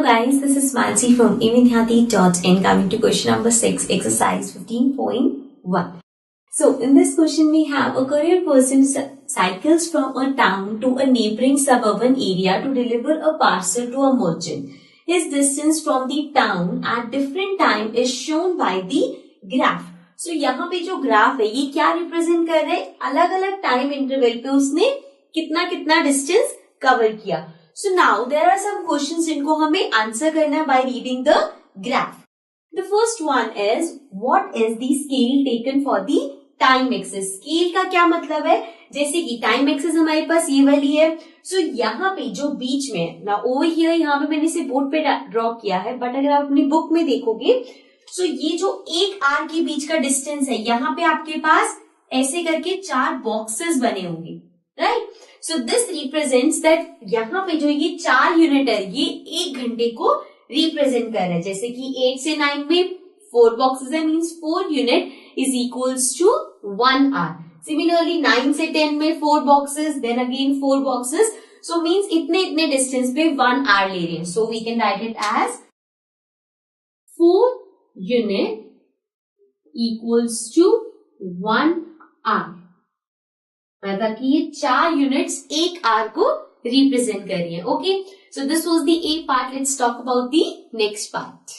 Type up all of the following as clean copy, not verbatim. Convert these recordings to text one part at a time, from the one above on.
guys, this is Mansi from evidyati.in coming to question number 6, exercise 15.1. So, in this question we have a career person cycles from a town to a neighboring suburban area to deliver a parcel to a merchant. His distance from the town at different time is shown by the graph. So, यहाँ पे जो graph है ये क्या represent कर रहे हैं, अलग अलग टाइम इंटरवल पे उसने कितना कितना डिस्टेंस कवर किया. So now there are some questions जिनको हमें आंसर करना है by reading the graph. The first one is what is the scale taken for the time axis? Scale का क्या मतलब है, जैसे कि टाइम एक्सिस हमारे पास ये वाली है. So यहाँ पे जो बीच में ना ओवर हियर यहाँ पे मैंने इसे बोर्ड पे ड्रॉ किया है, बट अगर आप अपनी बुक में देखोगे so ये जो एक आर के बीच का डिस्टेंस है यहाँ पे आपके पास ऐसे करके 4 बॉक्सेस बने होंगे, right. So this represents that यहाँ पे जो ये 4 यूनिट है ये 1 घंटे को रिप्रेजेंट कर रहे हैं. जैसे कि 8 से 9 में 4 बॉक्सेस है, means 4 unit is equals to 1 hour. Similarly 9 से 10 में 4 boxes, then again 4 boxes, so means इतने इतने डिस्टेंस पे 1 आवर ले रहे हैं. So we can write it as 4 unit equals to 1 hour. मतलब कि ये 4 यूनिट्स 1 आवर को रिप्रेजेंट कर रही है. Okay, so this was the A part. Let's talk about the next part.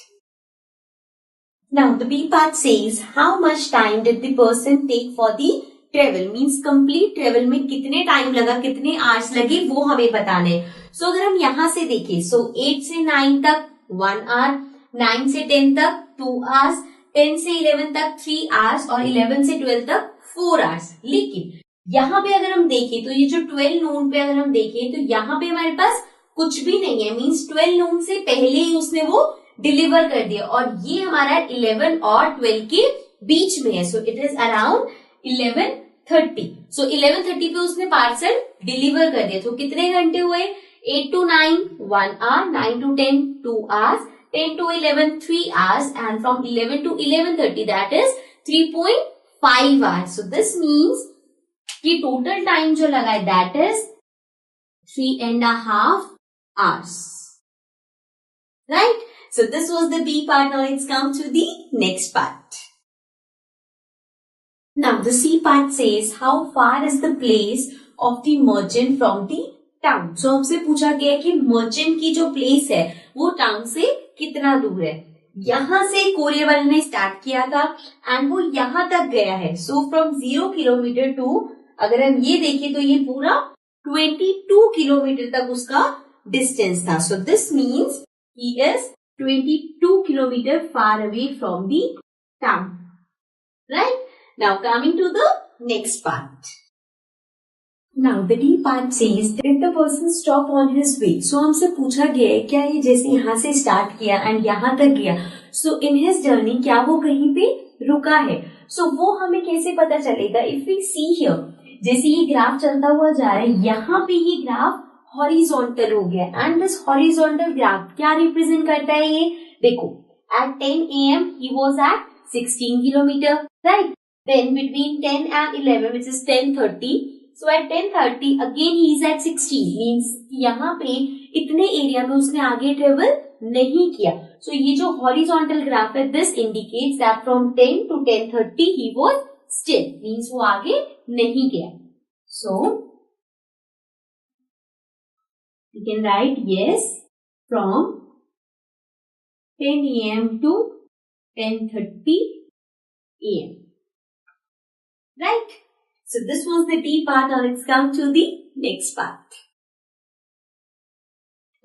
Now the B part says how much time did the person take for the travel, means complete travel में कितने time लगा, कितने hours लगे वो हमें बताने हैं. सो अगर हम यहां से देखें, सो 8 से 9 तक 1 आवर, 9 से 10 तक 2 आवर्स, 10 से 11 तक 3 आवर्स और 11 से 12 तक 4 आवर्स. लेकिन यहाँ पे अगर हम देखें तो ये जो 12 नून पे अगर हम देखें तो यहाँ पे हमारे पास कुछ भी नहीं है, मीन्स 12 नून से पहले ही उसने वो डिलीवर कर दिया और ये हमारा 11 और 12 के बीच में है. So it is around 11:30. सो 11:30 पे उसने पार्सल डिलीवर कर दिया. तो कितने घंटे हुए, 8 to 9 1 hour, 9 to 10 2 hours, 10 to 11 3 hours and from 11 to 11:30 that is 3.5 hours. So this means कि टोटल टाइम जो लगा है that is 3.5 hours, right? So this was the B part. Now let's come to the next part. Now the C part says how far is the place of the merchant from the town. So हमसे पूछा गया कि merchant की जो place है वो town से कितना दूर है. यहां से कोरियर वाले ने स्टार्ट किया था एंड वो यहां तक गया है. सो फ्रॉम 0 किलोमीटर टू, अगर हम ये देखें तो ये पूरा 22 किलोमीटर तक उसका डिस्टेंस था. So this means he is 22 kilometre far away from the town, right. Now coming to the next part. Now the D part says did the person stop on his way. So हमसे पूछा गया है क्या ये जैसे यहाँ से start किया एंड यहाँ तक गया, सो इन हिज जर्नी क्या वो कहीं पे रुका है. सो वो हमें कैसे पता चलेगा, इफ वी सी हियर जैसे ये ग्राफ चलता हुआ जा रहा है, यहाँ पे ये ग्राफ हॉरिजॉन्टल हो गया एंड दिस हॉरिजॉन्टल ग्राफ क्या रिप्रेजेंट करता है, ये देखो at 10 AM he was at 16 kilometre, right. Then between 10 and 11 which is 10:30, so at 10:30 again he is at 16, means यहाँ पे इतने एरिया में उसने आगे ट्रेवल नहीं किया. सो ये जो हॉरिजॉन्टल ग्राफ है this indicates that from 10 to 10:30 he was still, means वो आगे नहीं गया. So you can write yes from 10 AM to 10:30 AM, right. So this was the D part. Now let's come to the next part.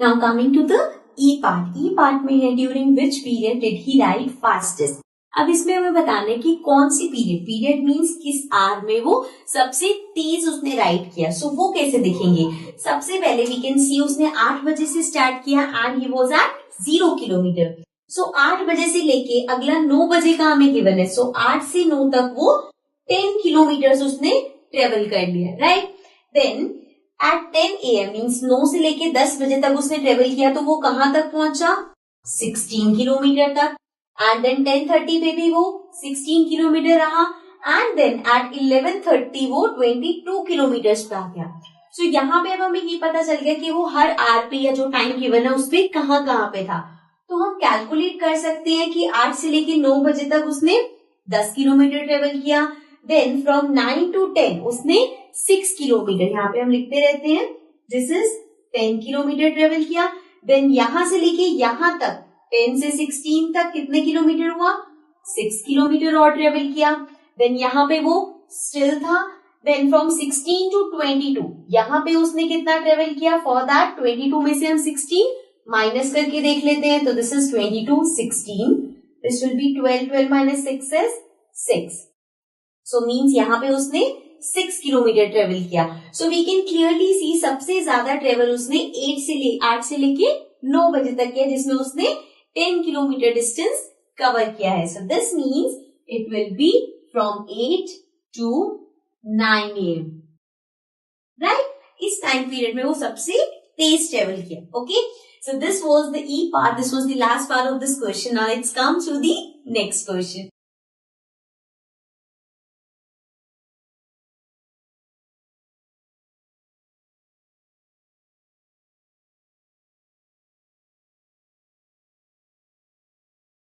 Now coming to the E part. E part में है during which period did he write fastest. अब इसमें हमें बताना है कि कौन सी period means किस आवर में वो सबसे तेज उसने राइट किया. सो वो कैसे देखेंगे, सबसे पहले वी कैन सी उसने 8 बजे से स्टार्ट किया and he was at 0 kilometre. So 8 बजे से लेके अगला 9 बजे का हमें गिवन है. सो 8 से 9 तक वो 10 किलोमीटर उसने ट्रेवल कर लिया, right. Then at 10 AM means 9 से लेके 10 बजे तक उसने ट्रेवल किया, तो वो कहां तक पहुंचा, 16 किलोमीटर तक. एंड देन 10:30 पे भी वो 16 किलोमीटर रहा एंड देन एट 11:30 वो 22 किलोमीटर पे आ गया. सो यहाँ पे अब हमें ये पता चल गया कि वो हर आर पे या जो टाइम गिवन है उस पे कहाँ कहाँ पे था। तो हम कैलकुलेट कर सकते हैं कि 8 से लेके 9 बजे तक उसने 10 किलोमीटर ट्रेवल किया। देन फ्रॉम 9 to 10 उसने 6 किलोमीटर, यहाँ पे हम लिखते रहते हैं दिस इज 10 किलोमीटर ट्रेवल किया। देन यहां से लेके यहां तक 10 से 16 तक कितने किलोमीटर हुआ, 6 किलोमीटर और ट्रेवल किया। देन यहाँ पे वो स्टिल था। देन फ्रॉम 16 to 22 यहाँ पे उसने कितना ट्रेवल किया, फॉर दैट 22 में से हम 16 माइनस करके देख लेते हैं। तो this is 22, 16, this will be 12, 12 minus 6 is 6। So means यहाँ पे उसने 6 किलोमीटर ट्रेवल किया। So we can clearly see सबसे ज्यादा ट्रेवल उसने 8 से लेके 9 बजे तक किया, जिसमें उसने 10 किलोमीटर डिस्टेंस कवर किया है। So this means it will be from 8 to 9 AM, right? इस टाइम पीरियड में वो सबसे तेज ट्रेवल किया। Okay, so this was the E part, this was the last part of this question. Now let's come to the next question.